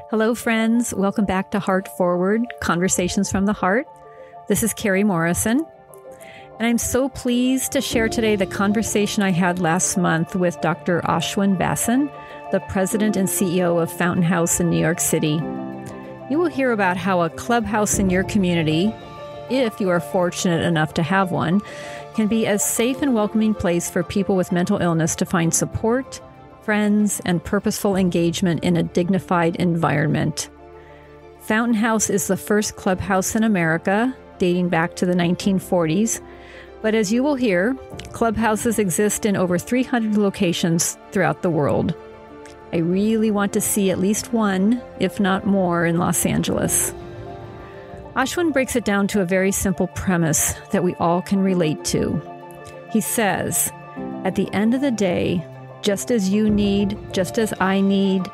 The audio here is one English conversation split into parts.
Hello, friends. Welcome back to Heartforward, Conversations from the Heart. This is Carrie Morrison, and I'm so pleased to share today the conversation I had last month with Dr. Ashwin Vasan, the president and CEO of Fountain House in New York City. You will hear about how a clubhouse in your community, if you are fortunate enough to have one, can be a safe and welcoming place for people with mental illness to find support, friends, and purposeful engagement in a dignified environment. Fountain House is the first clubhouse in America, dating back to the 1940s. But as you will hear, clubhouses exist in over 300 locations throughout the world. I really want to see at least one, if not more, in Los Angeles. Ashwin breaks it down to a very simple premise that we all can relate to. He says, at the end of the day, just as you need, just as I need,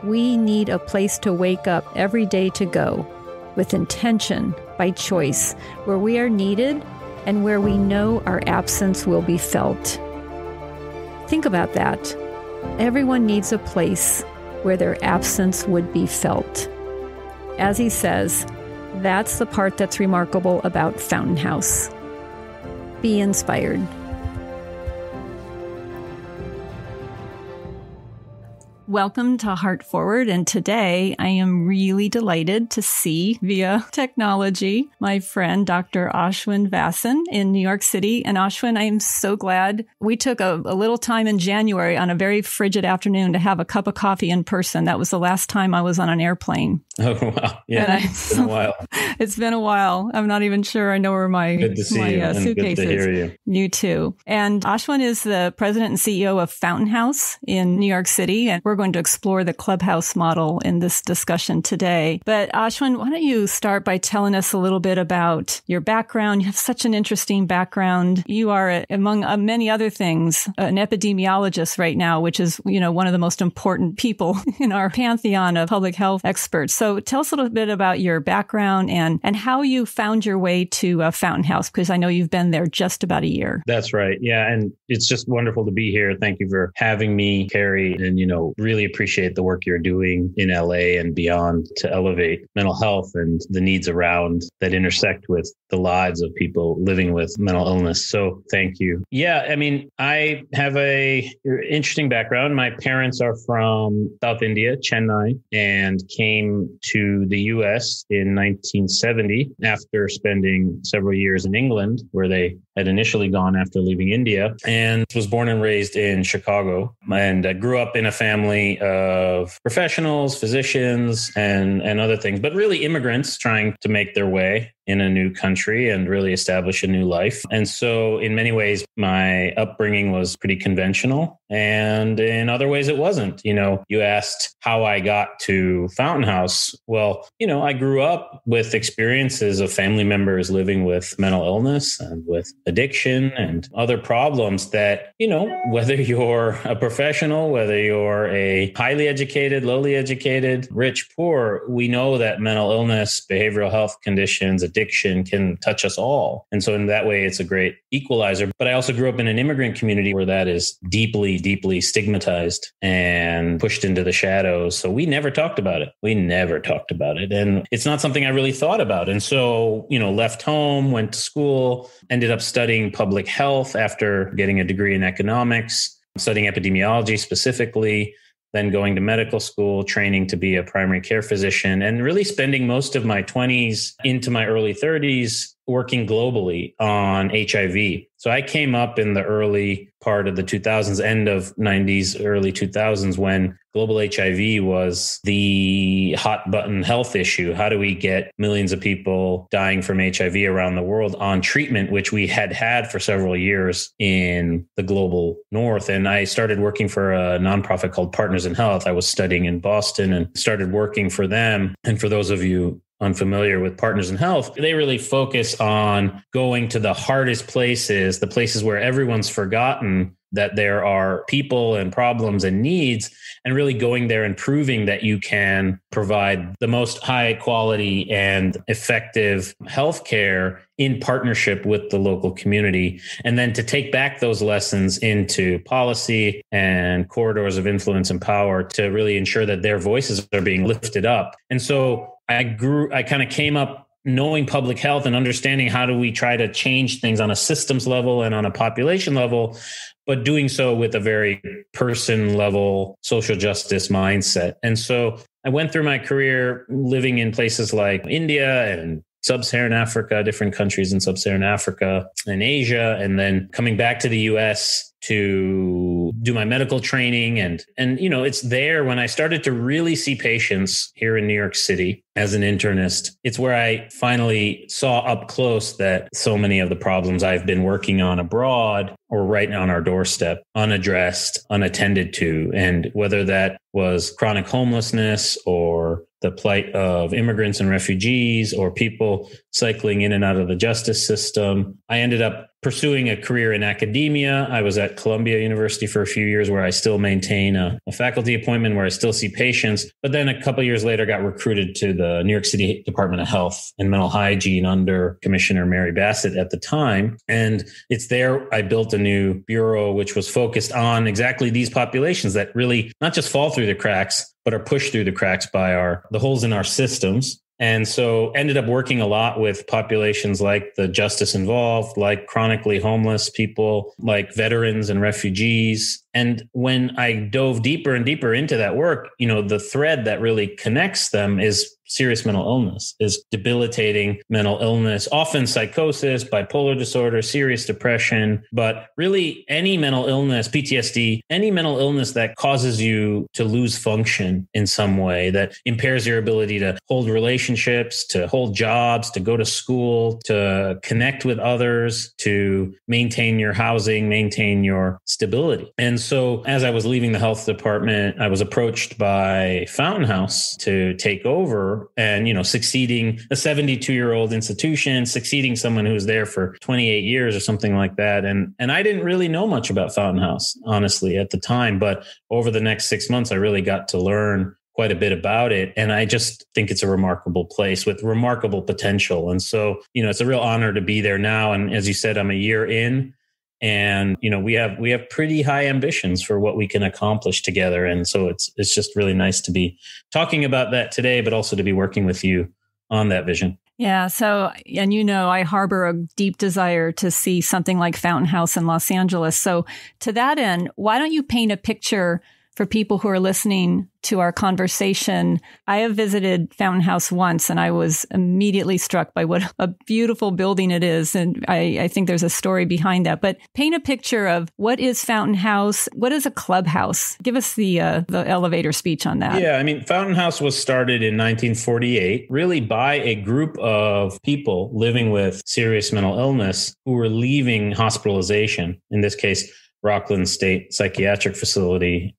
we need a place to wake up every day to go, with intention, by choice, where we are needed and where we know our absence will be felt. Think about that. Everyone needs a place where their absence would be felt. As he says, that's the part that's remarkable about Fountain House. Be inspired. Welcome to Heartforward, and today I am really delighted to see via technology my friend Dr. Ashwin Vasan in New York City. And Ashwin, I am so glad we took a little time in January on a very frigid afternoon to have a cup of coffee in person. That was the last time I was on an airplane. Oh, wow. Yeah, it's been a while. It's been a while. I'm not even sure I know where my suitcase good to hear is. You too. And Ashwin is the president and CEO of Fountain House in New York City, and we're going to explore the clubhouse model in this discussion today. But Ashwin, why don't you start by telling us a little bit about your background? You have such an interesting background. You are, among many other things, an epidemiologist right now, which is, one of the most important people in our pantheon of public health experts. So tell us a little bit about your background and how you found your way to Fountain House, because I know you've been there just about a year. That's right. Yeah. And it's just wonderful to be here. Thank you for having me, Carrie. And, really appreciate the work you're doing in LA and beyond to elevate mental health and the needs around that intersect with the lives of people living with mental illness. So thank you. Yeah. I mean, I have a interesting background. My parents are from South India, Chennai, and came to the US in 1970 after spending several years in England, where they had initially gone after leaving India, and was born and raised in Chicago. And I grew up in a family of professionals, physicians, and other things, but really immigrants trying to make their way in a new country and really establish a new life. And so in many ways, my upbringing was pretty conventional. And in other ways, it wasn't. You asked how I got to Fountain House. Well, I grew up with experiences of family members living with mental illness and with addiction and other problems that, whether you're a professional, whether you're a highly educated, lowly educated, rich, poor, we know that mental illness, behavioral health conditions, addiction can touch us all. And so in that way, it's a great equalizer. But I also grew up in an immigrant community where that is deeply, deeply stigmatized and pushed into the shadows. So we never talked about it. And it's not something I really thought about. And so, left home, went to school, ended up studying public health after getting a degree in economics, studying epidemiology specifically, then going to medical school, training to be a primary care physician, and really spending most of my 20s into my early 30s working globally on HIV. So I came up in the early part of the 2000s, end of 90s, early 2000s, when global HIV was the hot button health issue. How do we get millions of people dying from HIV around the world on treatment, which we had for several years in the global north? And I started working for a nonprofit called Partners in Health. I was studying in Boston and started working for them. And for those of you unfamiliar with Partners in Health, they really focus on going to the hardest places, the places where everyone's forgotten that there are people and problems and needs, and really going there and proving that you can provide the most high quality and effective healthcare in partnership with the local community. And then to take back those lessons into policy and corridors of influence and power to really ensure that their voices are being lifted up. And so I kind of came up knowing public health and understanding how do we try to change things on a systems level and on a population level, but doing so with a very person level social justice mindset. And so I went through my career living in places like India and Sub-Saharan Africa, different countries in Sub-Saharan Africa and Asia, and then coming back to the US to do my medical training. And it's there when I started to really see patients here in New York City as an internist. It's where I finally saw up close that so many of the problems I've been working on abroad or right on our doorstep, unaddressed, unattended to. And whether that was chronic homelessness or the plight of immigrants and refugees or people cycling in and out of the justice system, I ended up pursuing a career in academia. I was at Columbia University for a few years where I still maintain a faculty appointment where I still see patients. But then a couple of years later, got recruited to the New York City Department of Health and Mental Hygiene under Commissioner Mary Bassett at the time. And it's there I built a new bureau, which was focused on exactly these populations that really not just fall through the cracks, but are pushed through the cracks by the holes in our systems. And so ended up working a lot with populations like the justice involved, like chronically homeless people, like veterans and refugees. And when I dove deeper and deeper into that work, the thread that really connects them is serious mental illness, is debilitating mental illness, often psychosis, bipolar disorder, serious depression, but really any mental illness, PTSD, any mental illness that causes you to lose function in some way, that impairs your ability to hold relationships, to hold jobs, to go to school, to connect with others, to maintain your housing, maintain your stability. And so as I was leaving the health department, I was approached by Fountain House to take over and, succeeding a 72-year-old institution, succeeding someone who was there for 28 years or something like that. And I didn't really know much about Fountain House, honestly, at the time. But over the next 6 months, I really got to learn quite a bit about it. And I just think it's a remarkable place with remarkable potential. And so, it's a real honor to be there now. And as you said, I'm a year in. And, we have pretty high ambitions for what we can accomplish together. And so it's just really nice to be talking about that today, but also to be working with you on that vision. Yeah. So, and I harbor a deep desire to see something like Fountain House in Los Angeles. So to that end, why don't you paint a picture for people who are listening to our conversation? I have visited Fountain House once, and I was immediately struck by what a beautiful building it is. And I think there's a story behind that. But paint a picture of what is Fountain House? What is a clubhouse? Give us the elevator speech on that. Yeah, Fountain House was started in 1948, really by a group of people living with serious mental illness who were leaving hospitalization, in this case, Rockland State Psychiatric Facility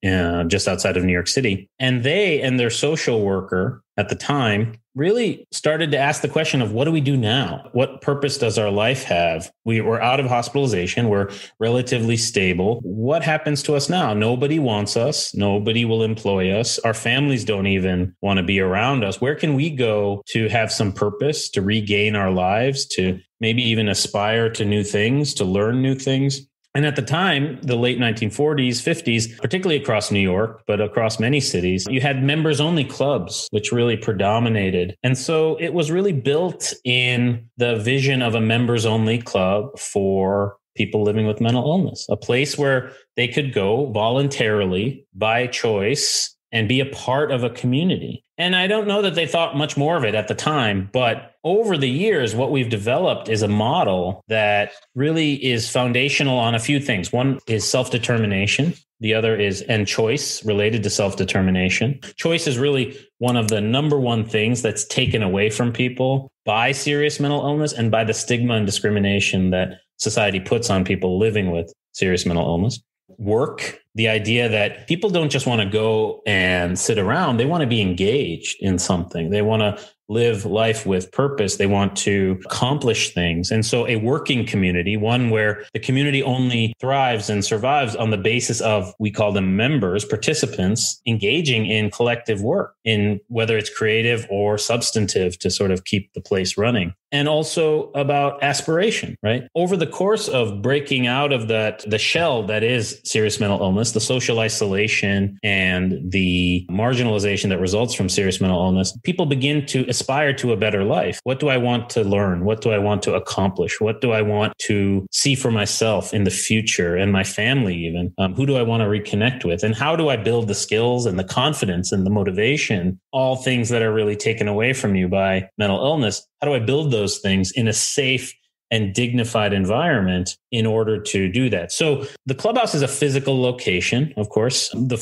just outside of New York City. And they and their social worker at the time really started to ask the question of what do we do now? What purpose does our life have? We're out of hospitalization. We're relatively stable. What happens to us now? Nobody wants us. Nobody will employ us. Our families don't even want to be around us. Where can we go to have some purpose, to regain our lives, to maybe even aspire to new things, to learn new things? And at the time, the late 1940s, 50s, particularly across New York, but across many cities, you had members only clubs, which really predominated. And so it was really built in the vision of a members only club for people living with mental illness, a place where they could go voluntarily by choice and be a part of a community. And I don't know that they thought much more of it at the time, but over the years, what we've developed is a model that really is foundational on a few things. One is self-determination. The other is choice related to self-determination. Choice is really one of the number one things that's taken away from people by serious mental illness and by the stigma and discrimination that society puts on people living with serious mental illness. Work, the idea that people don't just want to go and sit around. They want to be engaged in something. They want to live life with purpose. They want to accomplish things. And so a working community, one where the community only thrives and survives on the basis of, we call them members, participants, engaging in collective work, in whether it's creative or substantive, to sort of keep the place running. And also about aspiration, right? Over the course of breaking out of the shell that is serious mental illness, the social isolation and the marginalization that results from serious mental illness, people begin to aspire to a better life. What do I want to learn? What do I want to accomplish? What do I want to see for myself in the future and my family even? Who do I want to reconnect with? And how do I build the skills and the confidence and the motivation, all things that are really taken away from you by mental illness? How do I build those things in a safe and dignified environment in order to do that? So the clubhouse is a physical location, of course. The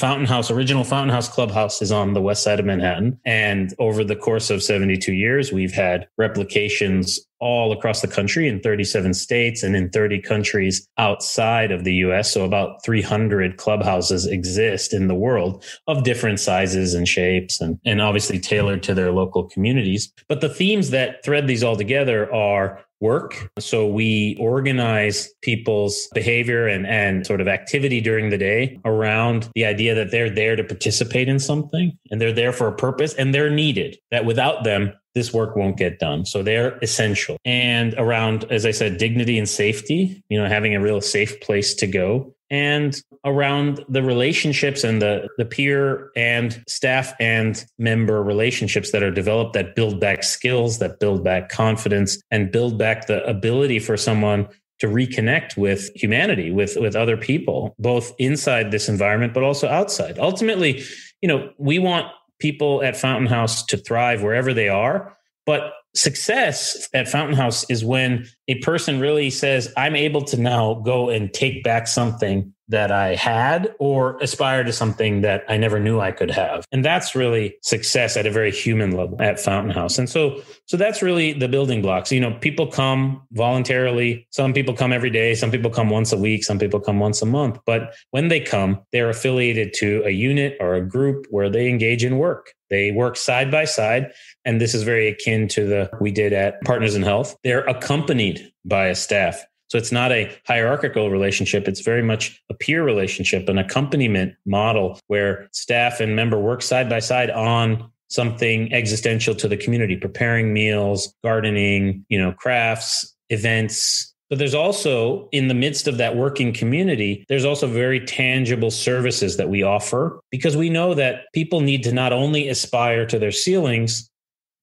original Fountain House Clubhouse is on the west side of Manhattan. And over the course of 72 years, we've had replications all across the country in 37 states and in 30 countries outside of the US. So about 300 clubhouses exist in the world of different sizes and shapes and obviously tailored to their local communities. But the themes that thread these all together are work. So we organize people's behavior and sort of activity during the day around the idea that they're there to participate in something and they're there for a purpose and they're needed, that without them, this work won't get done. So they're essential. And around, as I said, dignity and safety, having a real safe place to go. And around the relationships and the peer and staff and member relationships that are developed, that build back skills, that build back confidence, and build back the ability for someone to reconnect with humanity, with other people, both inside this environment, but also outside. Ultimately, we want people at Fountain House to thrive wherever they are. But success at Fountain House is when a person really says, I'm able to now go and take back something that I had or aspire to something that I never knew I could have. And that's really success at a very human level at Fountain House. And so that's really the building blocks. People come voluntarily. Some people come every day. Some people come once a week. Some people come once a month. But when they come, they're affiliated to a unit or a group where they engage in work. They work side by side. And this is very akin to the we did at Partners in Health. They're accompanied by a staff. So it's not a hierarchical relationship. It's very much a peer relationship, an accompaniment model where staff and member work side by side on something existential to the community, preparing meals, gardening, crafts, events. But there's also, in the midst of that working community, there's also very tangible services that we offer because we know that people need to not only aspire to their ceilings,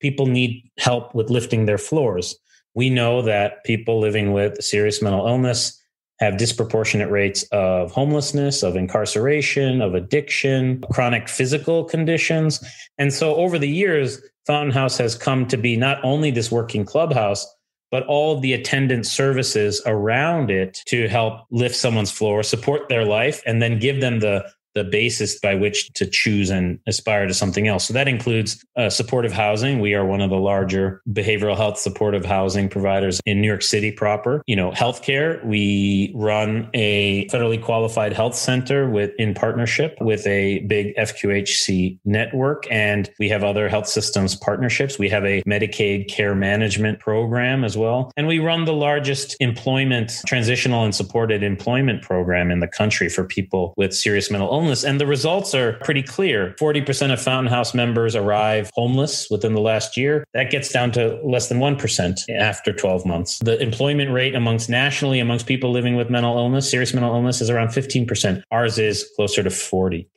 people need help with lifting their floors. We know that people living with serious mental illness have disproportionate rates of homelessness, of incarceration, of addiction, chronic physical conditions. And so over the years, Fountain House has come to be not only this working clubhouse, but all of the attendant services around it to help lift someone's floor, support their life, and then give them the basis by which to choose and aspire to something else. So that includes supportive housing. We are one of the larger behavioral health supportive housing providers in New York City proper. Healthcare, we run a federally qualified health center in partnership with a big FQHC network. And we have other health systems partnerships. We have a Medicaid care management program as well. And we run the largest transitional and supported employment program in the country for people with serious mental illness. And the results are pretty clear. 40% of Fountain House members arrive homeless within the last year. That gets down to less than 1% after 12 months. The employment rate nationally amongst people living with mental illness, serious mental illness, is around 15%. Ours is closer to 40%.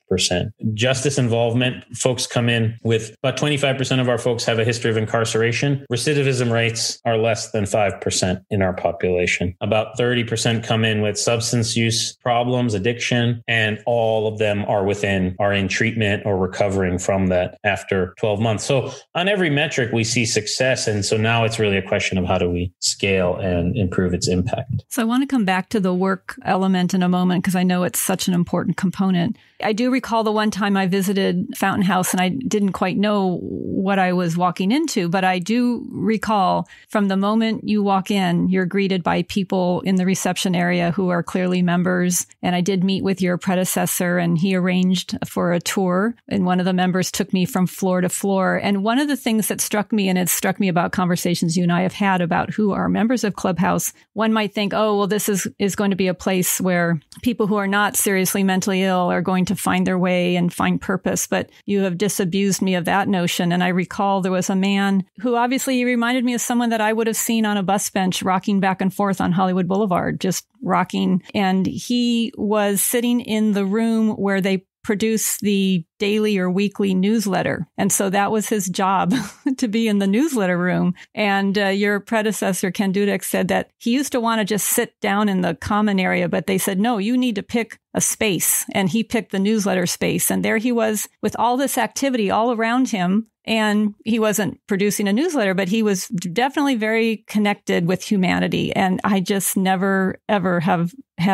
Justice involvement, folks come in with about 25% of our folks have a history of incarceration. Recidivism rates are less than 5% in our population. About 30% come in with substance use problems, addiction, and all of them are in treatment or recovering from that after 12 months. So on every metric, we see success. And so now it's really a question of how do we scale and improve its impact. So I want to come back to the work element in a moment because I know it's such an important component. I do recall the one time I visited Fountain House and I didn't quite know what I was walking into, but I do recall from the moment you walk in, you're greeted by people in the reception area who are clearly members. And I did meet with your predecessor and he arranged for a tour. And one of the members took me from floor to floor. And one of the things that struck me, and it struck me about conversations you and I have had about who are members of Clubhouse, one might think, oh, well, this is going to be a place where people who are not seriously mentally ill are going to find their way and find purpose. But you have disabused me of that notion. And I recall there was a man who obviously reminded me of someone that I would have seen on a bus bench rocking back and forth on Hollywood Boulevard, just rocking. And he was sitting in the room where they produce the daily or weekly newsletter. And so that was his job to be in the newsletter room. And your predecessor, Ken Dudek, said that he used to want to just sit down in the common area, but they said, no, you need to pick a space. And he picked the newsletter space. And there he was with all this activity all around him. And he wasn't producing a newsletter, but he was definitely very connected with humanity. And I just never, ever have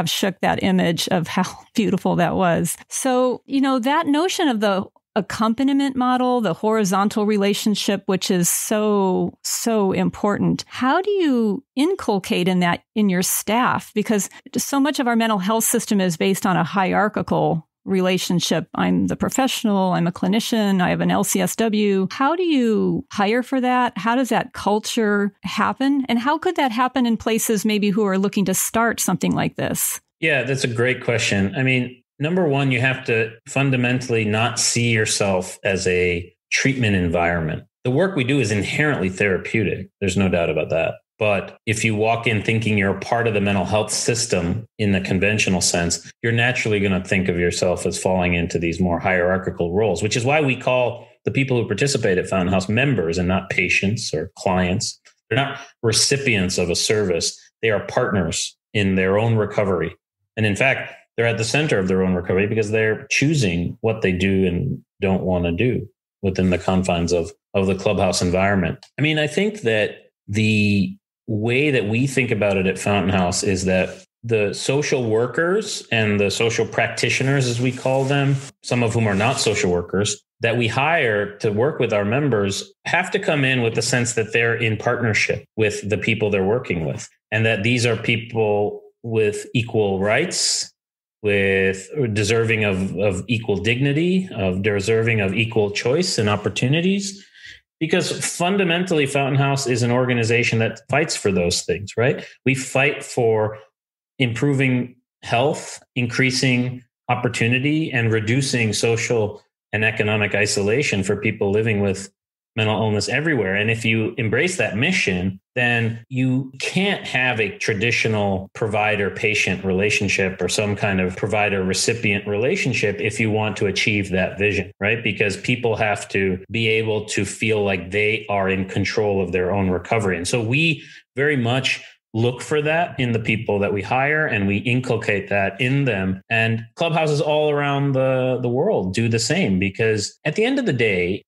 shook that image of how beautiful that was. So, that notion of the accompaniment model, the horizontal relationship, which is so, so important. How do you inculcate in that in your staff? Because so much of our mental health system is based on a hierarchical relationship. I'm the professional, I'm a clinician, I have an LCSW. How do you hire for that? How does that culture happen? And how could that happen in places maybe who are looking to start something like this? Yeah, that's a great question. I mean, number one, you have to fundamentally not see yourself as a treatment environment. The work we do is inherently therapeutic. There's no doubt about that. But if you walk in thinking you're a part of the mental health system in the conventional sense, you're naturally going to think of yourself as falling into these more hierarchical roles, which is why we call the people who participate at Fountain House members and not patients or clients. They're not recipients of a service. They are partners in their own recovery. And in fact, they're at the center of their own recovery because they're choosing what they do and don't want to do within the confines of the Clubhouse environment. I mean, I think that the way that we think about it at Fountain House is that the social workers and the social practitioners, as we call them, some of whom are not social workers, that we hire to work with our members have to come in with the sense that they're in partnership with the people they're working with, and that these are people with equal rights, with deserving of equal dignity, of deserving of equal choice and opportunities. Because fundamentally, Fountain House is an organization that fights for those things, right? We fight for improving health, increasing opportunity, and reducing social and economic isolation for people living with mental illness everywhere. And if you embrace that mission, then you can't have a traditional provider-patient relationship or some kind of provider-recipient relationship if you want to achieve that vision, right? Because people have to be able to feel like they are in control of their own recovery. And so we very much look for that in the people that we hire, and we inculcate that in them. And clubhouses all around the world do the same, because at the end of the day,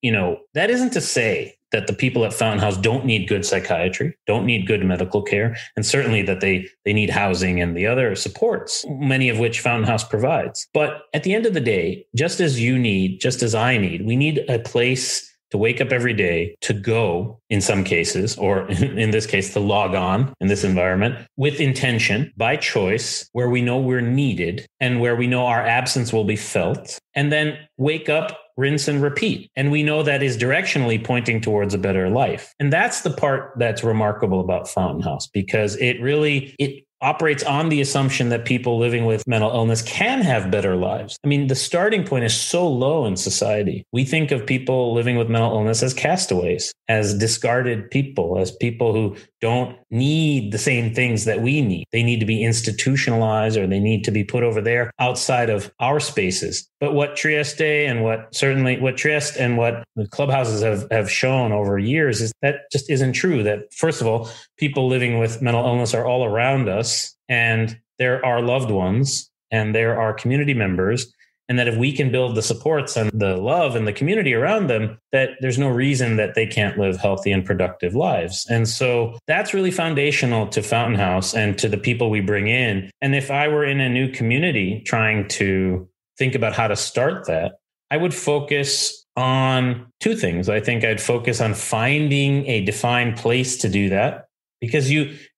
that isn't to say that the people at Fountain House don't need good psychiatry, don't need good medical care, and certainly that they need housing and the other supports, many of which Fountain House provides. But at the end of the day, just as you need, just as I need, we need a place to wake up every day, to go in some cases, or in this case, to log on in this environment with intention, by choice, where we know we're needed and where we know our absence will be felt, and then wake up, rinse and repeat. And we know that is directionally pointing towards a better life. And that's the part that's remarkable about Fountain House, because it operates on the assumption that people living with mental illness can have better lives. I mean, the starting point is so low in society. We think of people living with mental illness as castaways, as discarded people, as people who don't need the same things that we need. They need to be institutionalized, or they need to be put over there outside of our spaces. But what Trieste and what the clubhouses have shown over years is that just isn't true. That, first of all, people living with mental illness are all around us, and they're our loved ones, and they're our community members. And that if we can build the supports and the love and the community around them, that there's no reason that they can't live healthy and productive lives. And so that's really foundational to Fountain House and to the people we bring in. And if I were in a new community trying to think about how to start that, I would focus on two things. I think I'd focus on finding a defined place to do that, because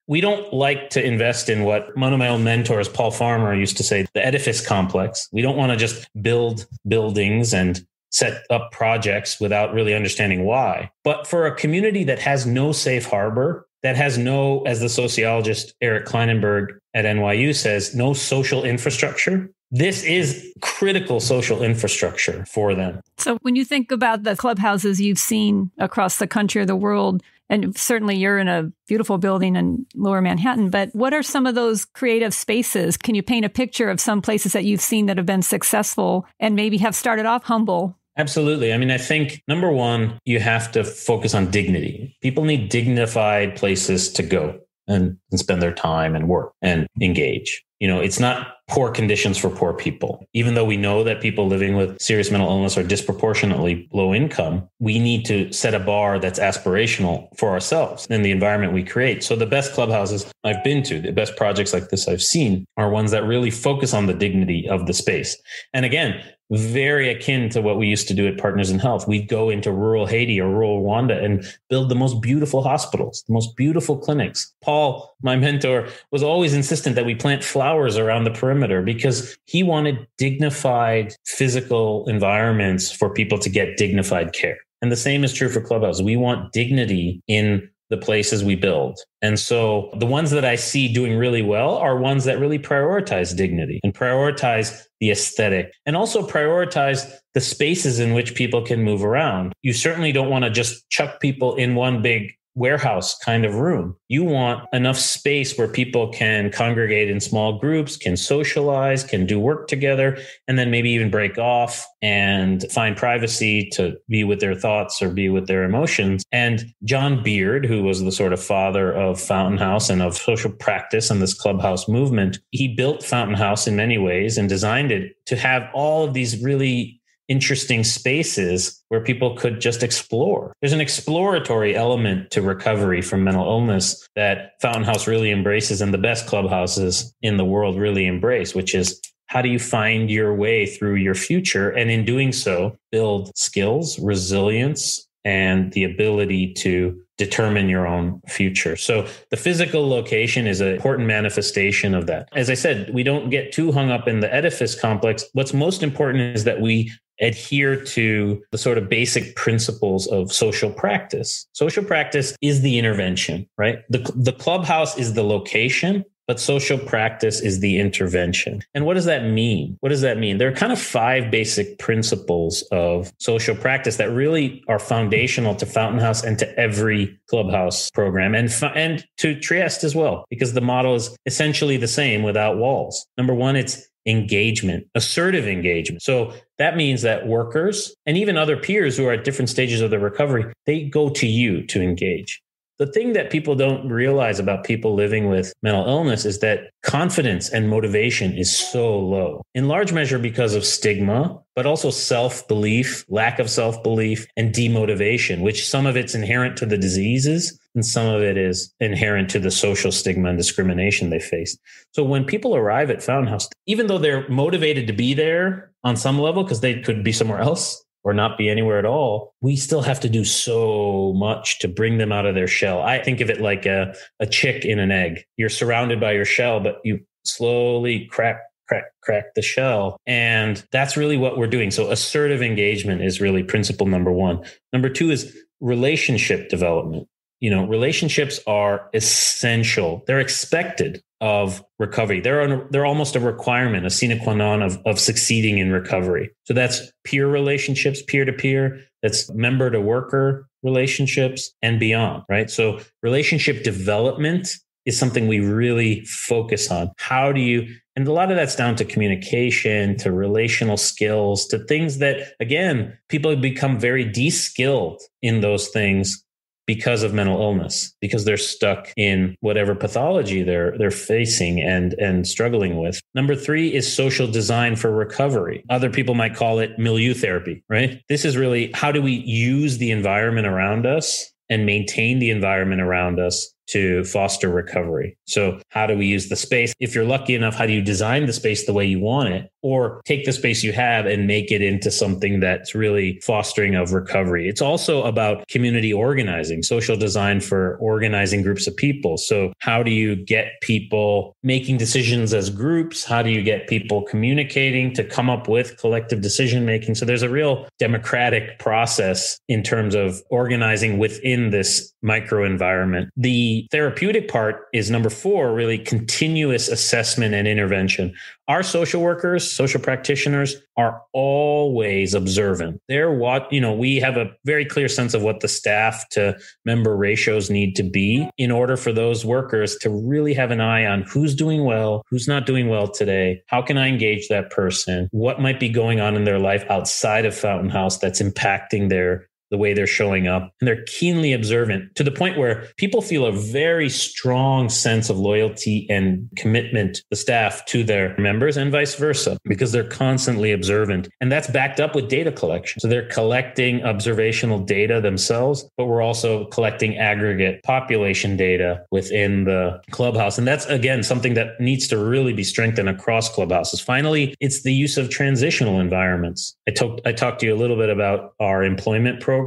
we don't like to invest in what one of my own mentors, Paul Farmer, used to say, the edifice complex. We don't want to just build buildings and set up projects without really understanding why. But for a community that has no safe harbor, that has no, as the sociologist Eric Kleinenberg at NYU says, no social infrastructure, this is critical social infrastructure for them. So when you think about the clubhouses you've seen across the country or the world, and certainly you're in a beautiful building in Lower Manhattan, but what are some of those creative spaces? Can you paint a picture of some places that you've seen that have been successful and maybe have started off humble? Absolutely. I mean, I think number one, you have to focus on dignity. People need dignified places to go and spend their time and work and engage. It's not poor conditions for poor people. Even though we know that people living with serious mental illness are disproportionately low income, we need to set a bar that's aspirational for ourselves in the environment we create. So the best clubhouses I've been to, the best projects like this I've seen, are ones that really focus on the dignity of the space. And again, very akin to what we used to do at Partners in Health. We'd go into rural Haiti or rural Rwanda and build the most beautiful hospitals, the most beautiful clinics. Paul, my mentor, was always insistent that we plant flowers around the perimeter because he wanted dignified physical environments for people to get dignified care. And the same is true for Clubhouse. We want dignity in the places we build. And so the ones that I see doing really well are ones that really prioritize dignity and prioritize the aesthetic and also prioritize the spaces in which people can move around. You certainly don't want to just chuck people in one big warehouse kind of room. You want enough space where people can congregate in small groups, can socialize, can do work together, and then maybe even break off and find privacy to be with their thoughts or be with their emotions. And John Beard, who was the sort of father of Fountain House and of social practice and this clubhouse movement, he built Fountain House in many ways and designed it to have all of these really interesting spaces where people could just explore. There's an exploratory element to recovery from mental illness that Fountain House really embraces, and the best clubhouses in the world really embrace, which is how do you find your way through your future? And in doing so, build skills, resilience, and the ability to determine your own future. So the physical location is an important manifestation of that. As I said, we don't get too hung up in the edifice complex. What's most important is that we adhere to the sort of basic principles of social practice. Social practice is the intervention, right? The clubhouse is the location, but social practice is the intervention. And what does that mean? What does that mean? There are kind of 5 basic principles of social practice that really are foundational to Fountain House and to every clubhouse program and to Trieste as well, because the model is essentially the same without walls. Number 1, it's engagement, assertive engagement. So that means that workers and even other peers who are at different stages of their recovery, they go to you to engage. The thing that people don't realize about people living with mental illness is that confidence and motivation is so low, in large measure because of stigma, but also self-belief, lack of self-belief, and demotivation, which some of it's inherent to the diseases and some of it is inherent to the social stigma and discrimination they face. So when people arrive at Fountain House, even though they're motivated to be there on some level because they could be somewhere else, or not be anywhere at all, we still have to do so much to bring them out of their shell. I think of it like a chick in an egg. You're surrounded by your shell, but you slowly crack the shell. And that's really what we're doing. So assertive engagement is really principle number 1. Number 2 is relationship development. Relationships are essential. They're expected of recovery. They're almost a requirement, a sine qua non of succeeding in recovery. So that's peer relationships, peer to peer, that's member to worker relationships and beyond, right? So relationship development is something we really focus on. And a lot of that's down to communication, to relational skills, to things that, again, people have become very de-skilled in those things because of mental illness, because they're stuck in whatever pathology they're facing and struggling with. Number 3 is social design for recovery. Other people might call it milieu therapy, right? This is really how do we use the environment around us and maintain the environment around us to foster recovery. So how do we use the space? If you're lucky enough, how do you design the space the way you want it? Or take the space you have and make it into something that's really fostering of recovery. It's also about community organizing, social design for organizing groups of people. So how do you get people making decisions as groups? How do you get people communicating to come up with collective decision making? So there's a real democratic process in terms of organizing within this micro environment. The therapeutic part is number 4, really continuous assessment and intervention. Our social workers, social practitioners are always observant. They're we have a very clear sense of what the staff to member ratios need to be in order for those workers to really have an eye on who's doing well, who's not doing well today. How can I engage that person? What might be going on in their life outside of Fountain House that's impacting the way they're showing up. And they're keenly observant to the point where people feel a very strong sense of loyalty and commitment, the staff, to their members and vice versa, because they're constantly observant. And that's backed up with data collection. So they're collecting observational data themselves, but we're also collecting aggregate population data within the clubhouse. And that's, again, something that needs to really be strengthened across clubhouses. Finally, it's the use of transitional environments. I talked to you a little bit about our employment programs.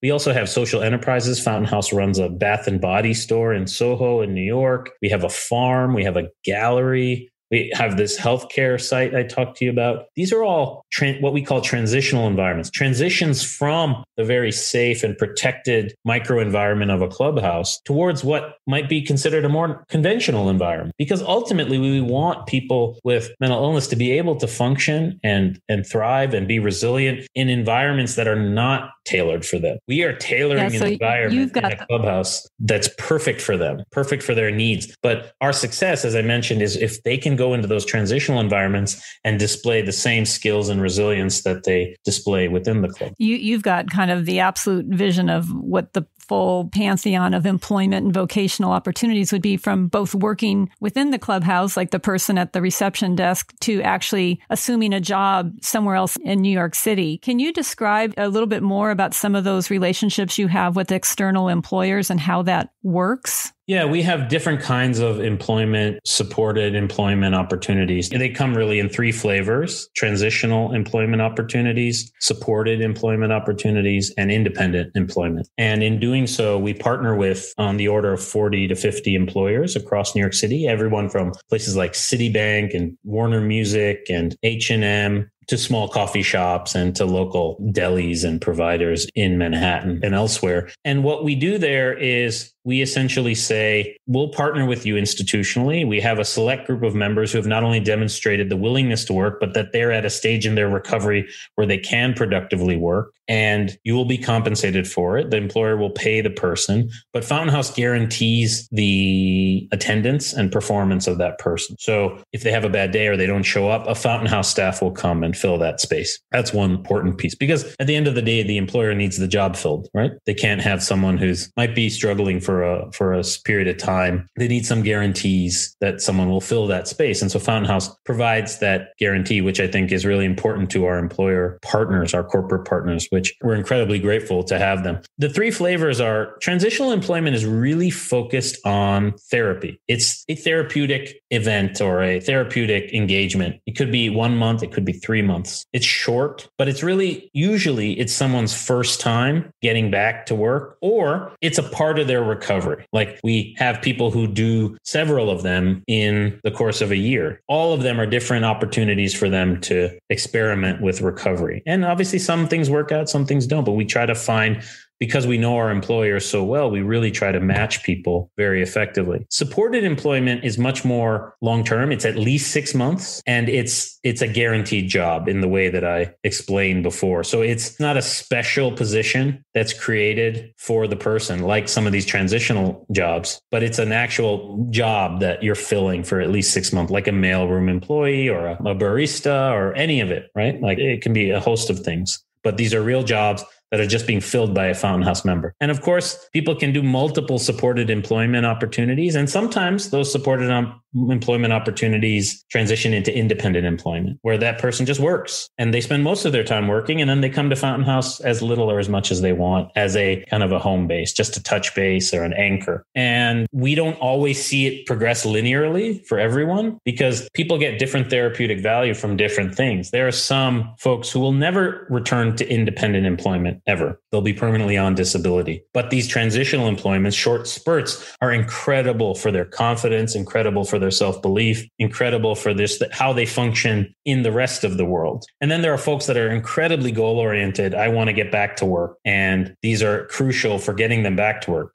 We also have social enterprises. Fountain House runs a bath and body store in Soho in New York. We have a farm. We have a gallery. We have this healthcare site I talked to you about. These are all what we call transitional environments, transitions from the very safe and protected microenvironment of a clubhouse towards what might be considered a more conventional environment. Because ultimately, we want people with mental illness to be able to function and thrive and be resilient in environments that are not tailored for them. We are tailoring an environment in a clubhouse that's perfect for them, perfect for their needs. But our success, as I mentioned, is if they can go into those transitional environments and display the same skills and resilience that they display within the club. You've got kind of the absolute vision of what the full pantheon of employment and vocational opportunities would be, from both working within the clubhouse, like the person at the reception desk, to actually assuming a job somewhere else in New York City. Can you describe a little bit more about some of those relationships you have with external employers and how that works? Yeah, we have different kinds of supported employment opportunities. They come really in 3 flavors: transitional employment opportunities, supported employment opportunities, and independent employment. And in doing so, we partner with on the order of 40 to 50 employers across New York City, everyone from places like Citibank and Warner Music and H&M to small coffee shops and to local delis and providers in Manhattan and elsewhere. And what we do there is we essentially say, we'll partner with you institutionally. We have a select group of members who have not only demonstrated the willingness to work, but that they're at a stage in their recovery where they can productively work, and you will be compensated for it. The employer will pay the person, but Fountain House guarantees the attendance and performance of that person. So if they have a bad day or they don't show up, a Fountain House staff will come and fill that space. That's one important piece, because at the end of the day, the employer needs the job filled, right? They can't have someone who's might be struggling for a period of time. They need some guarantees that someone will fill that space. And so Fountain House provides that guarantee, which I think is really important to our employer partners, our corporate partners, which we're incredibly grateful to have them. The 3 flavors are: transitional employment is really focused on therapy. It's a therapeutic event or a therapeutic engagement. It could be 1 month, it could be 3 months. It's short, but it's really, usually it's someone's first time getting back to work, or it's a part of their recovery. Like, we have people who do several of them in the course of a year. All of them are different opportunities for them to experiment with recovery. And obviously some things work out, some things don't, but we try to find, because we know our employers so well, we really try to match people very effectively. Supported employment is much more long-term. It's at least 6 months, and it's a guaranteed job in the way that I explained before. So it's not a special position that's created for the person, like some of these transitional jobs, but it's an actual job that you're filling for at least 6 months, like a mailroom employee or a barista or any of it, right? Like, it can be a host of things, but these are real jobs that are just being filled by a Fountain House member. And of course, people can do multiple supported employment opportunities. And sometimes those supported employment opportunities transition into independent employment, where that person just works and they spend most of their time working, and then they come to Fountain House as little or as much as they want as a kind of a home base, just a touch base or an anchor. And we don't always see it progress linearly for everyone because people get different therapeutic value from different things. There are some folks who will never return to independent employment ever. They'll be permanently on disability. But these transitional employments, short spurts, are incredible for their confidence, incredible for their self-belief, incredible for how they function in the rest of the world. And then there are folks that are incredibly goal-oriented. I want to get back to work. And these are crucial for getting them back to work.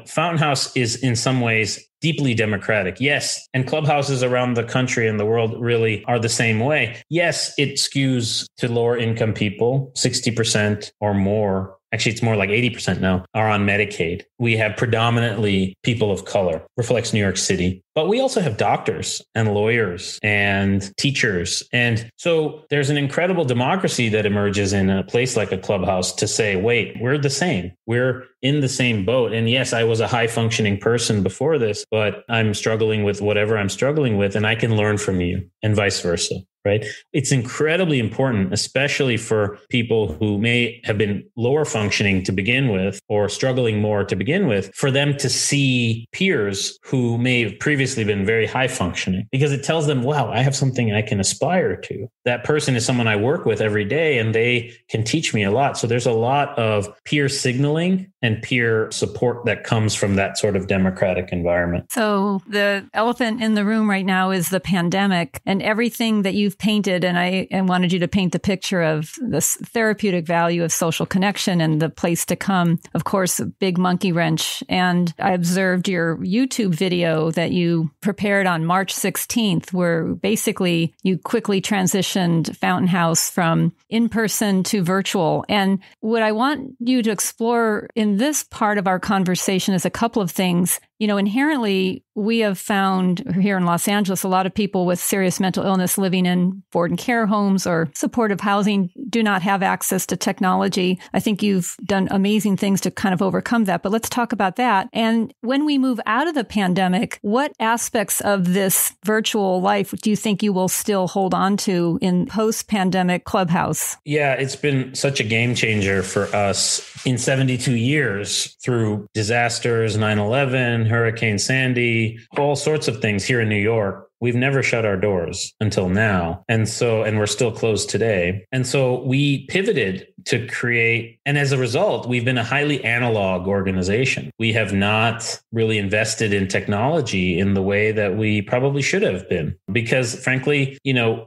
Fountain House is in some ways deeply democratic. Yes. And clubhouses around the country and the world really are the same way. Yes, it skews to lower income people, 60% or more. Actually, it's more like 80% now are on Medicaid. We have predominantly people of color, reflects New York City. But we also have doctors and lawyers and teachers. And so there's an incredible democracy that emerges in a place like a clubhouse to say, wait, we're the same. We're in the same boat. And yes, I was a high functioning person before this, but I'm struggling with whatever I'm struggling with, and I can learn from you, and vice versa. Right? It's incredibly important, especially for people who may have been lower functioning to begin with or struggling more to begin with, for them to see peers who may have previously been very high functioning, because it tells them, wow, I have something I can aspire to. That person is someone I work with every day and they can teach me a lot. So there's a lot of peer signaling and peer support that comes from that sort of democratic environment. So the elephant in the room right now is the pandemic, and everything that you've painted. And I wanted you to paint the picture of this therapeutic value of social connection and the place to come. Of course, a big monkey wrench. And I observed your YouTube video that you prepared on March 16th, where basically you quickly transitioned Fountain House from in-person to virtual. And what I want you to explore in this part of our conversation is a couple of things. Inherently, we have found here in Los Angeles, a lot of people with serious mental illness living in board and care homes or supportive housing do not have access to technology. I think you've done amazing things to kind of overcome that, but let's talk about that. And when we move out of the pandemic, what aspects of this virtual life do you think you will still hold on to in post-pandemic Clubhouse? Yeah, it's been such a game changer for us in 72 years through disasters, 9/11, Hurricane Sandy, all sorts of things here in New York. We've never shut our doors until now. And we're still closed today. And so we pivoted to create, and as a result, we've been a highly analog organization. We have not really invested in technology in the way that we probably should have been, because frankly,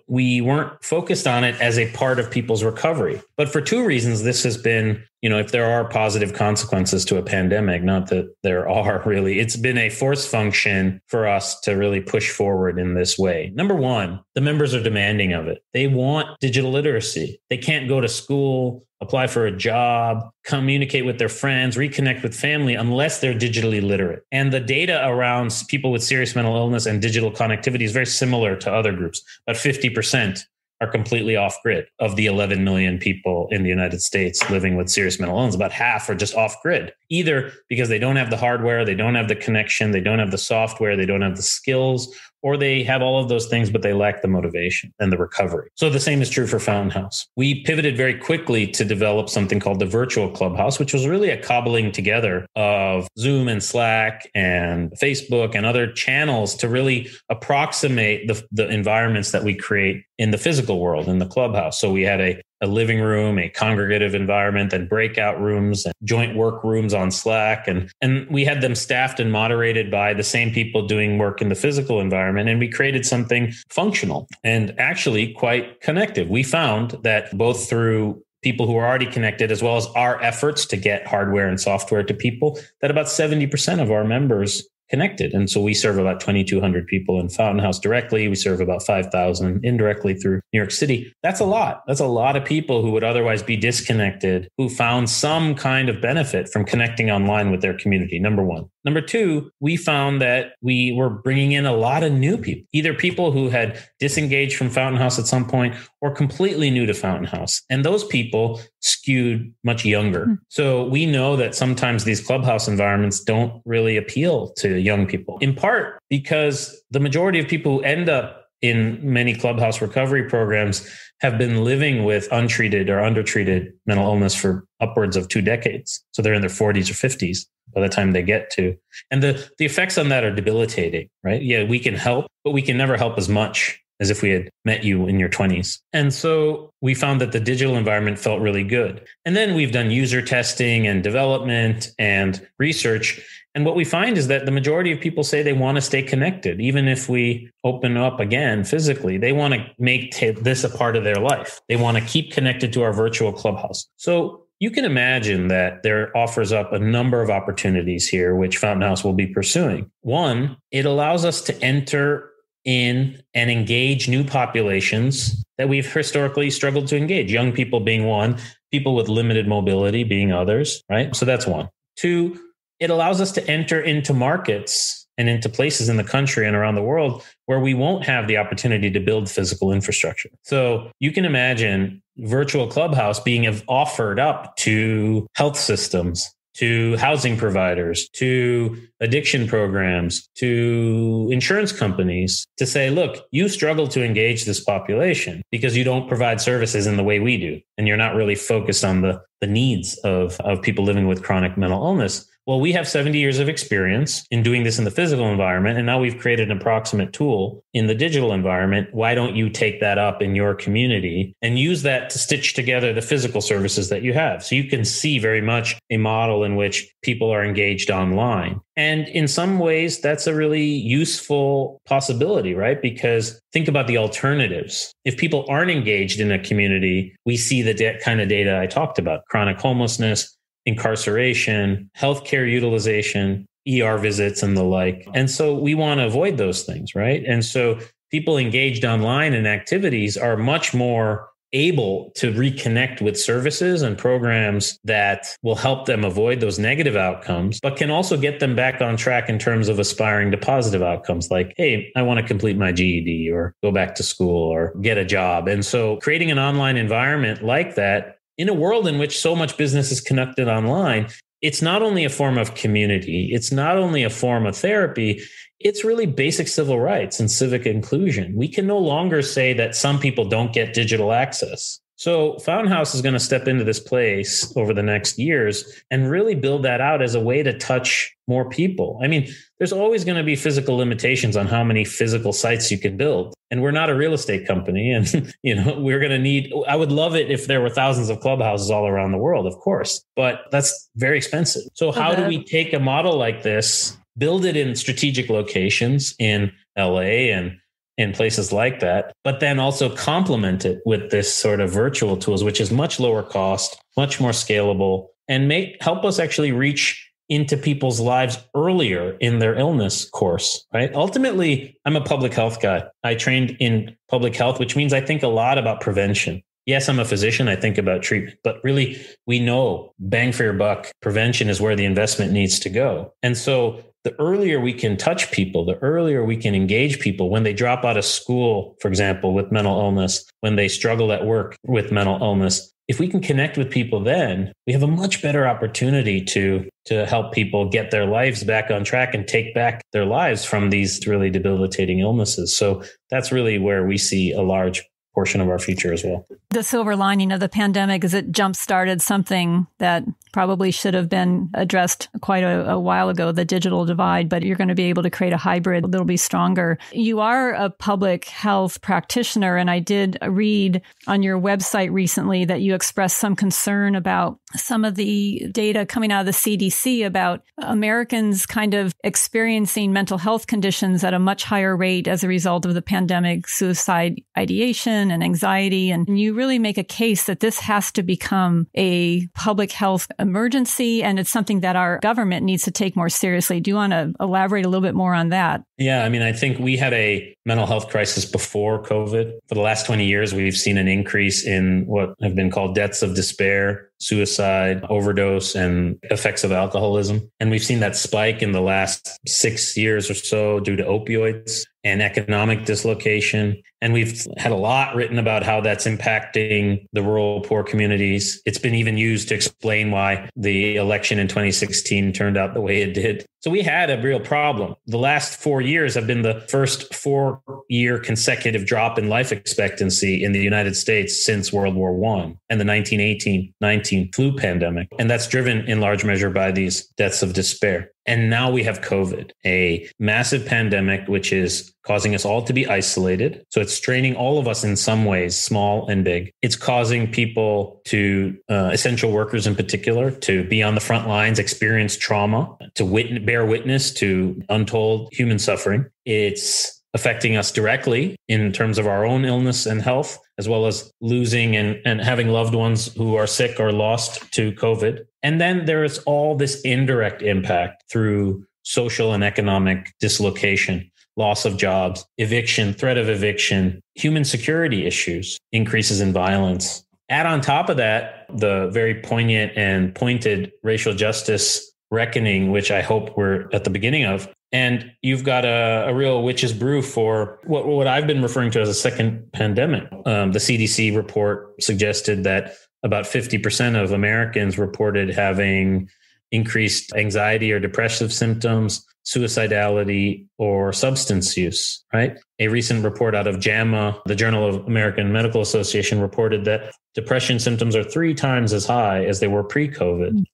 we weren't focused on it as a part of people's recovery. But for two reasons, this has been, if there are positive consequences to a pandemic, not that there are really, it's been a force function for us to really push forward in this way. Number one, the members are demanding of it. They want digital literacy. They can't go to school, apply for a job, communicate with their friends, reconnect with family unless they're digitally literate. And the data around people with serious mental illness and digital connectivity is very similar to other groups. About 50% are completely off grid of the 11 million people in the United States living with serious mental illness. About half are just off grid, either because they don't have the hardware, they don't have the connection, they don't have the software, they don't have the skills, or they have all of those things, but they lack the motivation and the recovery. So the same is true for Fountain House. We pivoted very quickly to develop something called the virtual clubhouse, which was really a cobbling together of Zoom and Slack and Facebook and other channels to really approximate the environments that we create in the physical world, in the clubhouse. So we had a living room, a congregative environment, and breakout rooms and joint work rooms on Slack. And we had them staffed and moderated by the same people doing work in the physical environment. And we created something functional and actually quite connective. We found that both through people who are already connected, as well as our efforts to get hardware and software to people, that about 70% of our members connected. And so we serve about 2,200 people in Fountain House directly. We serve about 5,000 indirectly through New York City. That's a lot. That's a lot of people who would otherwise be disconnected, who found some kind of benefit from connecting online with their community, number one. Number two, we found that we were bringing in a lot of new people, either people who had disengaged from Fountain House at some point, or completely new to Fountain House. And those people skewed much younger. So we know that sometimes these clubhouse environments don't really appeal to young people, in part because the majority of people who end up in many clubhouse recovery programs have been living with untreated or undertreated mental illness for upwards of 2 decades. So they're in their 40s or 50s by the time they get to. And the effects on that are debilitating, right? Yeah, we can help, but we can never help as much as if we had met you in your 20s. And so we found that the digital environment felt really good. And then we've done user testing and development and research. And what we find is that the majority of people say they want to stay connected. Even if we open up again physically, they want to make this a part of their life. They want to keep connected to our virtual clubhouse. So you can imagine that there offers up a number of opportunities here, which Fountain House will be pursuing. One, it allows us to enter in and engage new populations that we've historically struggled to engage. Young people being one, people with limited mobility being others, right? So that's one. Two, it allows us to enter into markets and into places in the country and around the world where we won't have the opportunity to build physical infrastructure. So you can imagine virtual clubhouse being offered up to health systems, to housing providers, to addiction programs, to insurance companies to say, look, you struggle to engage this population because you don't provide services in the way we do. And you're not really focused on the needs of people living with chronic mental illness. Well, we have 70 years of experience in doing this in the physical environment, and now we've created an approximate tool in the digital environment. Why don't you take that up in your community and use that to stitch together the physical services that you have? So you can see very much a model in which people are engaged online. And in some ways, that's a really useful possibility, right? Because think about the alternatives. If people aren't engaged in a community, we see the kind of data I talked about: chronic homelessness, incarceration, healthcare utilization, ER visits, and the like. And so we want to avoid those things, right? And so people engaged online in activities are much more able to reconnect with services and programs that will help them avoid those negative outcomes, but can also get them back on track in terms of aspiring to positive outcomes like, hey, I want to complete my GED or go back to school or get a job. And so creating an online environment like that in a world in which so much business is conducted online, it's not only a form of community, it's not only a form of therapy, it's really basic civil rights and civic inclusion. We can no longer say that some people don't get digital access. So Fountain House is going to step into this place over the next years and really build that out as a way to touch more people. I mean, there's always going to be physical limitations on how many physical sites you can build. And we're not a real estate company. And, we're going to need, I would love it if there were thousands of clubhouses all around the world, of course, but that's very expensive. So how do we take a model like this, build it in strategic locations in LA and in places like that, but then also complement it with this sort of virtual tools, which is much lower cost, much more scalable, and help us actually reach into people's lives earlier in their illness course, right? Ultimately, I'm a public health guy. I trained in public health, which means I think a lot about prevention. Yes, I'm a physician. I think about treatment, but really we know bang for your buck, prevention is where the investment needs to go. And so the earlier we can touch people, the earlier we can engage people when they drop out of school, for example, with mental illness, when they struggle at work with mental illness. If we can connect with people then, we have a much better opportunity to help people get their lives back on track and take back their lives from these really debilitating illnesses. So that's really where we see a large portion of our future as well. The silver lining of the pandemic is it jump-started something that probably should have been addressed quite a while ago, the digital divide, but you're going to be able to create a hybrid that'll be stronger. You are a public health practitioner, and I did read on your website recently that you expressed some concern about some of the data coming out of the CDC about Americans kind of experiencing mental health conditions at a much higher rate as a result of the pandemic, suicide ideation and anxiety. And you really make a case that this has to become a public health emergency, and it's something that our government needs to take more seriously. Do you want to elaborate a little bit more on that? Yeah, I mean, I think we had a mental health crisis before COVID. For the last 20 years, we've seen an increase in what have been called deaths of despair suicide, overdose, and effects of alcoholism. And we've seen that spike in the last 6 years or so due to opioids and economic dislocation. And we've had a lot written about how that's impacting the rural poor communities. It's been even used to explain why the election in 2016 turned out the way it did. So we had a real problem. The last 4 years have been the first 4-year consecutive drop in life expectancy in the United States since World War I and the 1918-19 flu pandemic. And that's driven in large measure by these deaths of despair. And now we have COVID, a massive pandemic, which is causing us all to be isolated. So it's straining all of us in some ways, small and big. It's causing people to, essential workers in particular, to be on the front lines, experience trauma, to bear witness to untold human suffering. It's affecting us directly in terms of our own illness and health, as well as losing and having loved ones who are sick or lost to COVID. And then there is all this indirect impact through social and economic dislocation, loss of jobs, eviction, threat of eviction, human security issues, increases in violence. Add on top of that, the very poignant and pointed racial justice reckoning, which I hope we're at the beginning of. And you've got a real witch's brew for what I've been referring to as a second pandemic. The CDC report suggested that about 50% of Americans reported having increased anxiety or depressive symptoms, suicidality, or substance use, right? A recent report out of JAMA, the Journal of American Medical Association, reported that depression symptoms are 3 times as high as they were pre-COVID.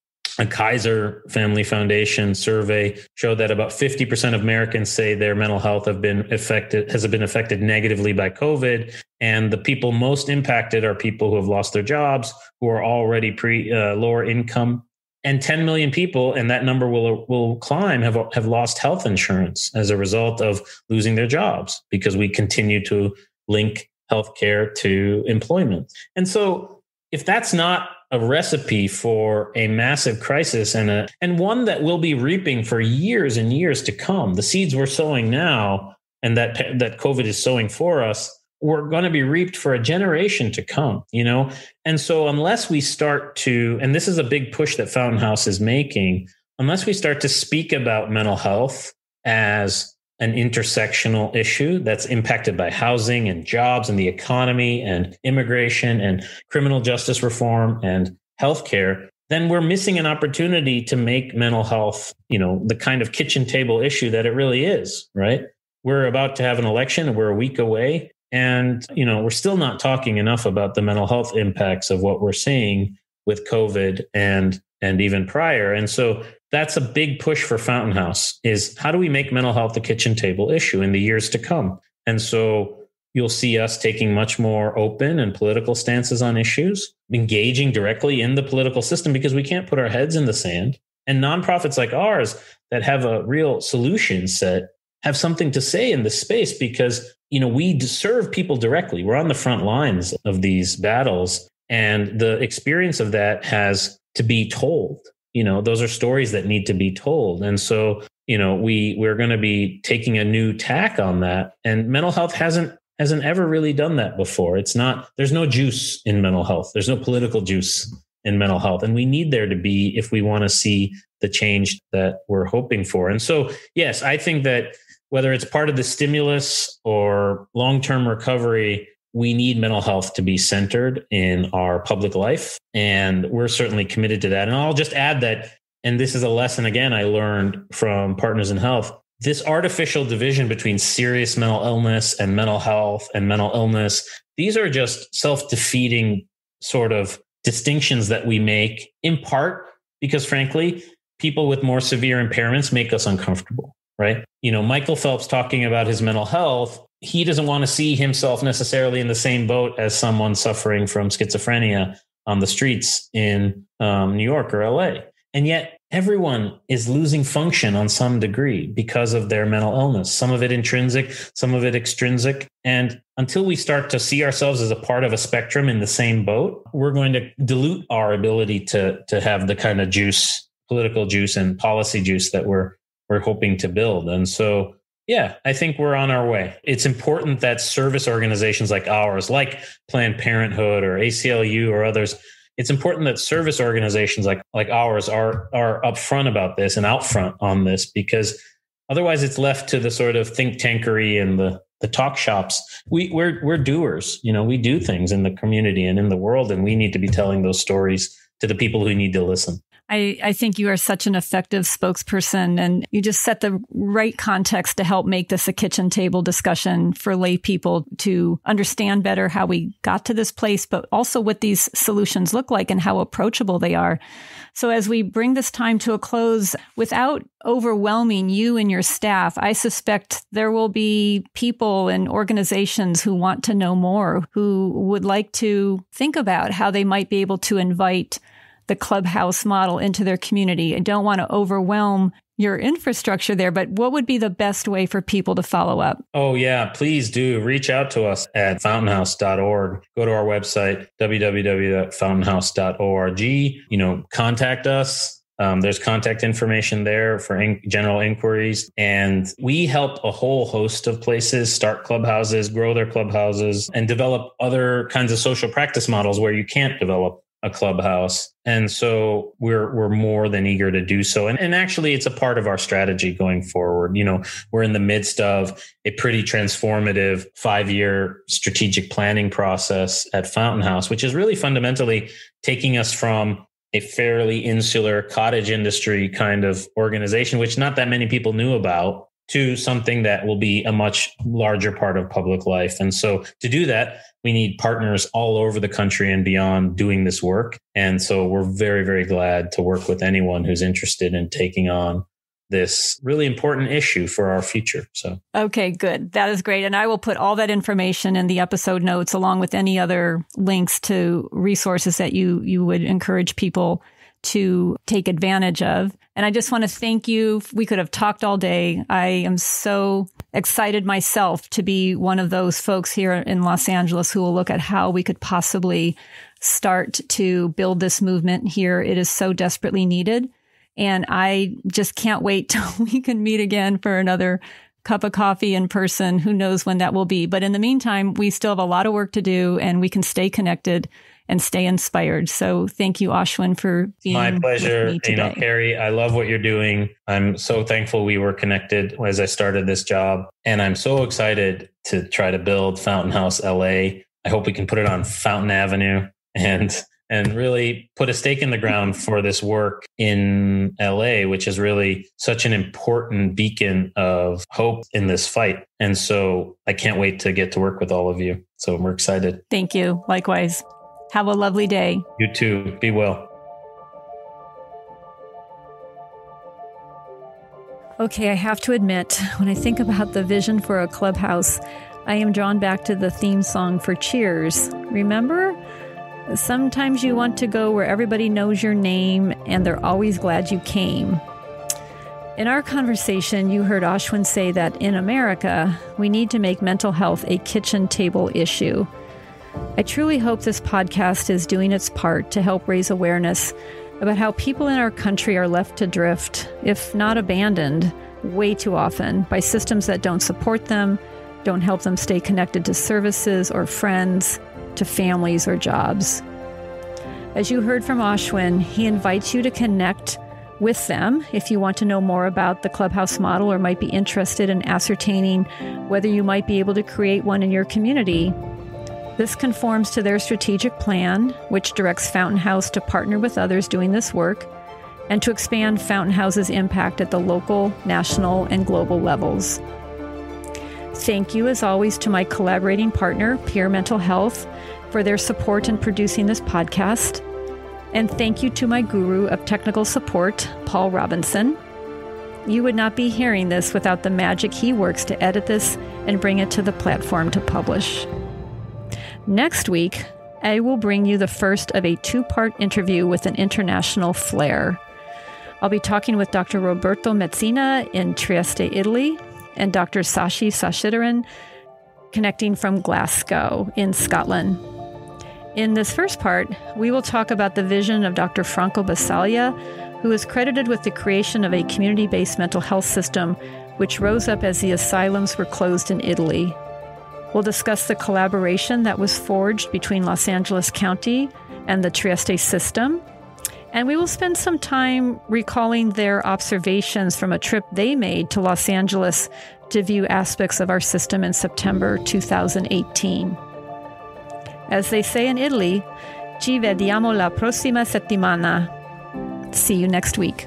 A Kaiser Family Foundation survey showed that about 50% of Americans say their mental health has been affected negatively by COVID. And the people most impacted are people who have lost their jobs, who are already lower income. And 10 million people, and that number will climb, have lost health insurance as a result of losing their jobs because we continue to link healthcare to employment. And so if that's not a recipe for a massive crisis and one that we'll be reaping for years and years to come, the seeds we're sowing now and that COVID is sowing for us, we're going to be reaped for a generation to come, And so unless we start to, and this is a big push that Fountain House is making, unless we start to speak about mental health as an intersectional issue that's impacted by housing and jobs and the economy and immigration and criminal justice reform and healthcare, then we're missing an opportunity to make mental health, the kind of kitchen table issue that it really is, right? We're about to have an election and we're a week away. And, we're still not talking enough about the mental health impacts of what we're seeing with COVID and even prior. And so that's a big push for Fountain House is how do we make mental health a kitchen table issue in the years to come? And so you'll see us taking much more open and political stances on issues, engaging directly in the political system because we can't put our heads in the sand. And nonprofits like ours that have a real solution set have something to say in this space because, we serve people directly. We're on the front lines of these battles. And the experience of that has to be told. Those are stories that need to be told. And so, we're going to be taking a new tack on that. And mental health hasn't ever really done that before. There's no juice in mental health. There's no political juice in mental health. And we need there to be if we want to see the change that we're hoping for. And so, yes, I think that whether it's part of the stimulus or long-term recovery, we need mental health to be centered in our public life. And we're certainly committed to that. And I'll just add that, and this is a lesson, again, I learned from Partners in Health, this artificial division between serious mental illness and mental health and mental illness, these are just self-defeating sort of distinctions that we make in part because, frankly, people with more severe impairments make us uncomfortable, right? Michael Phelps talking about his mental health, he doesn't want to see himself necessarily in the same boat as someone suffering from schizophrenia on the streets in New York or LA. And yet everyone is losing function on some degree because of their mental illness, some of it intrinsic, some of it extrinsic. And until we start to see ourselves as a part of a spectrum in the same boat, we're going to dilute our ability to have the kind of juice, political juice and policy juice that we're hoping to build. And so, yeah, I think we're on our way. It's important that service organizations like ours, like Planned Parenthood or ACLU or others, it's important that service organizations like ours are upfront about this and out front on this, because otherwise it's left to the sort of think tankery and the talk shops. We're doers. We do things in the community and in the world, and we need to be telling those stories to the people who need to listen. I think you are such an effective spokesperson, and you just set the right context to help make this a kitchen table discussion for lay people to understand better how we got to this place, but also what these solutions look like and how approachable they are. So as we bring this time to a close, without overwhelming you and your staff, I suspect there will be people and organizations who want to know more, who would like to think about how they might be able to invite the clubhouse model into their community. I don't want to overwhelm your infrastructure there, but what would be the best way for people to follow up? Oh, yeah, please do reach out to us at fountainhouse.org. Go to our website, www.fountainhouse.org. Contact us. There's contact information there for general inquiries. And we help a whole host of places start clubhouses, grow their clubhouses, and develop other kinds of social practice models where you can't develop a clubhouse. And so we're more than eager to do so. And actually, it's a part of our strategy going forward. We're in the midst of a pretty transformative 5-year strategic planning process at Fountain House, which is really fundamentally taking us from a fairly insular cottage industry kind of organization, which not that many people knew about, to something that will be a much larger part of public life. And so to do that, we need partners all over the country and beyond doing this work. And so we're very, very glad to work with anyone who's interested in taking on this really important issue for our future. So, okay, good. That is great. And I will put all that information in the episode notes, along with any other links to resources that you would encourage people to take advantage of. And I just want to thank you. We could have talked all day. I am so excited myself to be one of those folks here in Los Angeles who will look at how we could possibly start to build this movement here. It is so desperately needed. And I just can't wait till we can meet again for another cup of coffee in person. Who knows when that will be. But in the meantime, we still have a lot of work to do, and we can stay connected and stay inspired. So thank you, Ashwin, for being my pleasure. With me today. Carrie, I love what you're doing. I'm so thankful we were connected as I started this job. And I'm so excited to try to build Fountain House LA. I hope we can put it on Fountain Avenue and really put a stake in the ground for this work in LA, which is really such an important beacon of hope in this fight. And so I can't wait to get to work with all of you. So we're excited. Thank you. Likewise. Have a lovely day. You too. Be well. Okay, I have to admit, when I think about the vision for a clubhouse, I am drawn back to the theme song for Cheers. Remember? Sometimes you want to go where everybody knows your name and they're always glad you came. In our conversation, you heard Ashwin say that in America, we need to make mental health a kitchen table issue. I truly hope this podcast is doing its part to help raise awareness about how people in our country are left to drift, if not abandoned, way too often by systems that don't support them, don't help them stay connected to services or friends, to families or jobs. As you heard from Ashwin, he invites you to connect with them if you want to know more about the Clubhouse model or might be interested in ascertaining whether you might be able to create one in your community. This conforms to their strategic plan, which directs Fountain House to partner with others doing this work and to expand Fountain House's impact at the local, national, and global levels. Thank you, as always, to my collaborating partner, Peer Mental Health, for their support in producing this podcast. And thank you to my guru of technical support, Paul Robinson. You would not be hearing this without the magic he works to edit this and bring it to the platform to publish. Next week, I will bring you the first of a 2-part interview with an international flair. I'll be talking with Dr. Roberto Mezzina in Trieste, Italy, and Dr. Sashi Sashidharan, connecting from Glasgow in Scotland. In this first part, we will talk about the vision of Dr. Franco Basaglia, who is credited with the creation of a community-based mental health system, which rose up as the asylums were closed in Italy. We'll discuss the collaboration that was forged between Los Angeles County, and the Trieste system. And we will spend some time recalling their observations from a trip they made to Los Angeles to view aspects of our system in September 2018. As they say in Italy, ci vediamo la prossima settimana. See you next week.